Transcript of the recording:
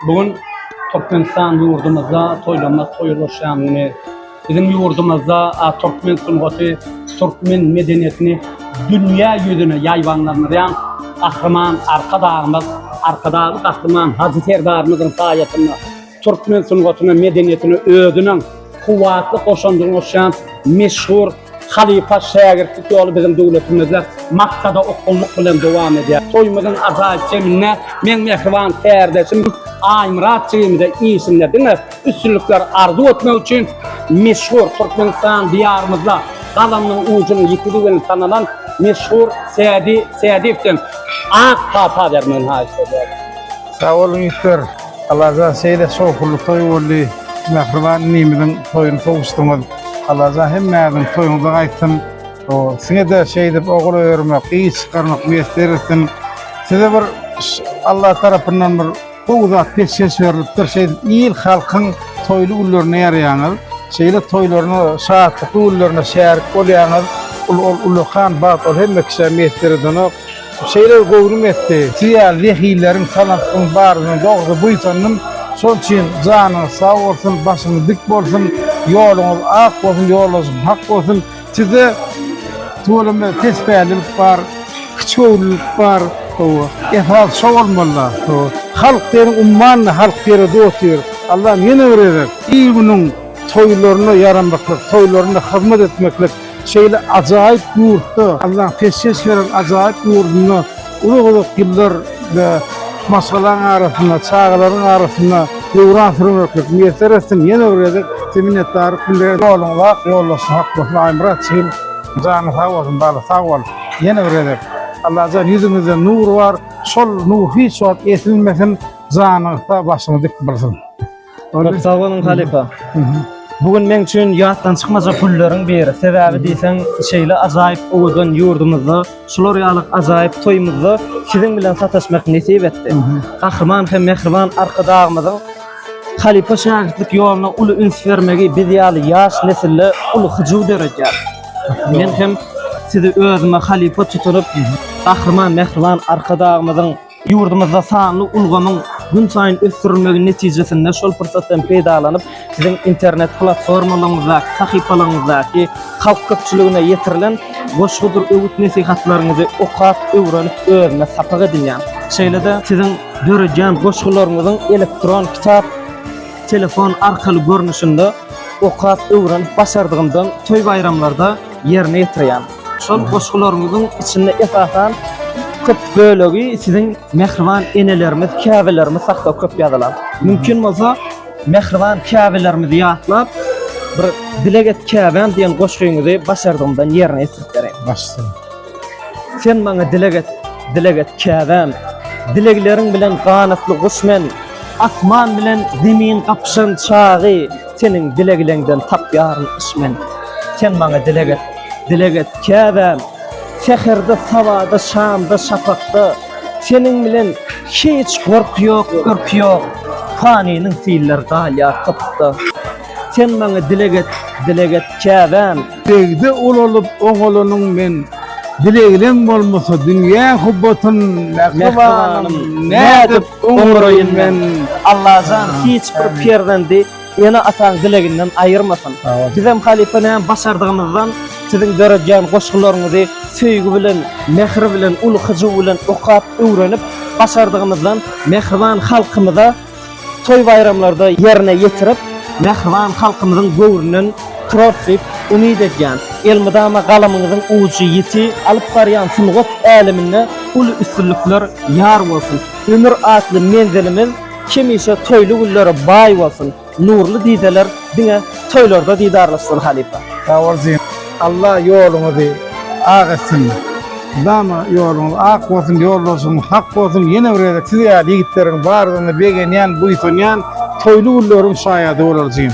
Bugün Türkmenistan yurdumuzda toylanmak toyuluşanını, bizim yurdumuzda Türkmen sungatı, Türkmen medeniyetini dünya yüzüne yayvanlandıran kahraman arkadağımız kahraman Hacı Serdarımızın sayesinde Türkmen sungatını, medeniyetini özünün kuvvetli koşandırmışan meşhur Halifa şagirdlik yolu bizim devletimizde maksada okulluk bilen devam ediyor. Toyumuzun azayip cemine men mehriban kardeşim Aymurat Cemide iyisinler değil mi? Üstünlükler arzu etmek için meşhur Türkmenistan diyarımızda kalanın ucunu yitirilen sanılan meşhur Seyadif'ten ak tata vermen haşa. Sağ olun ister. Allah'a şeyde soğukluk toy oldu. Mehriban niminin toyunu toğuştuğumuz. Allah'a hemmeğinin toyunuza aytsın. Size de şeyde oğul öğrenmek, iyi çıkarmak, müyesser etsin. Size bir Allah tarafından bir uzat peşkeş verilipdir. Şey, il halkın toylu ullarına yarayanır. Şeyle toylarını, şahatlıklı ullarına şerik olayanır. Uluhan, Batol, hemme kişiler müyesser edin. Şeyler govrum etti. Siyal, lehillerin, sanatın, barının, doğru buysanın. Son için canınız sağ olsun, başınız dik olsun, yolunuz ak olsun, yolunuz hak olsun. Size tuğulumda tesbihlik var, küçüğülük var, efrat şov olmalı. Halk derin ummanlı, halk deri doğutuyor. Allah'ım yine öğrenir. İyi günün toylarını yaranmaklık, toylarını hizmet etmeklik, şeyle acayip yurtta, Allah'ın peşkeş veren acayip yurdunu, ulu yıllar ve masalan arasında, çağların arasında yuvran sürmeklik, müyesser etsin, yine öğrenir. Minnettarı kulları yolunlar, yollasın, hak olsun, Aymurat Çiğin, canı sağ olsun, bağlı sağ olsun, yine öğrenir. Allah'ın yüzümüzde nur var, sol nur hiç var, esilmesin, canınızda başını dik bilsin. Sağ olun Halifa. Bugün men üçün yattan çıkmaca pulların biri. Sebebi deysen şeyle acayip oğudun yurdumuzda, şoloryalık acayip toyumuzda sizin bilen sataşmak nesip etti. Kahraman hem mehriban arkadağımızın Halifa şagirdlik yoluna ulu üns vermegi bidiyalı yaş nesille ulu hıcıv derece. Men hem sizi özüme Halifa tuturup kahraman mehriban arkadağımızın yurdumuzda sanlı ulgamın gün sayın östürülmegi neticesinde şol fırsattan peydalanıp sizin internet platformalarınızdaki, sahipalarınızdaki halk köpçülüğüne yetirilen boşgudur öğüt nesihatlarınızı okat öğrenip özüme sapak edin. Şeyle de sizin göreceğin boşgularınızın elektron kitap, telefon arkalı görünüşünde okat öğrenip başardığımdan toy bayramlarda yerine yetiriyen. Şol boşgularınızın içinde esasen köp bölügi sizin mehriban enelerimiz, käbelerimiz sakta köp yadılan. Mümkün bolsa mehriban käbelerimizi ýatlap bir dileget käben diýen goşgyňyzy başardymdan ýerine ýetirip bereyim. Başsın. Sen maňa dileget käben, dilegleriň bilen ganatly guşmen, asman bilen zemin gapşan çagy, senin dilegleriňden tap ýaryn ismen. Sen maňa dileget käben, seherde, savada, şamda, şafakda senin bilen hiç korku yok, faninin fiiller galya kapıda. Sen bana dileget käben. Degde olup oğulunun men dilegilen bolmasa dünya hubbatın mehribanım ne edip umrayın men. Allah'tan hiç bir perdendi yana atan dileginden ayırmasın. Bizim halifenin başardığımızdan sizin göreceğin goşgularınızı söýgü bilen, mehri bilen, ulu hıcı bilen okap öğrenip başardığımızdan mehriban halkımıza toy bayramlarda yerine yetirip mehriban halkımızın göwründen turarsyp umid edýän elmydama galamyňyzyň uçy ýeti alyp barýan sungat äliminde ulu üstünlikler ýar bolsun. Ömür atly menzilimiz kemişe toylu güllere bay bolsun. Nurlu dideler diňe toylarda didarlaşsın Halifa. Sağ olsun. Allah yolunuzu ak etsin. Dama yolunuz ak olsun, yol olsun, hak olsun. Yine öğrendik. Siz ya yigitlerin bağırdığını beğenen, buysunyan, toylu ullarım şayada olacağım.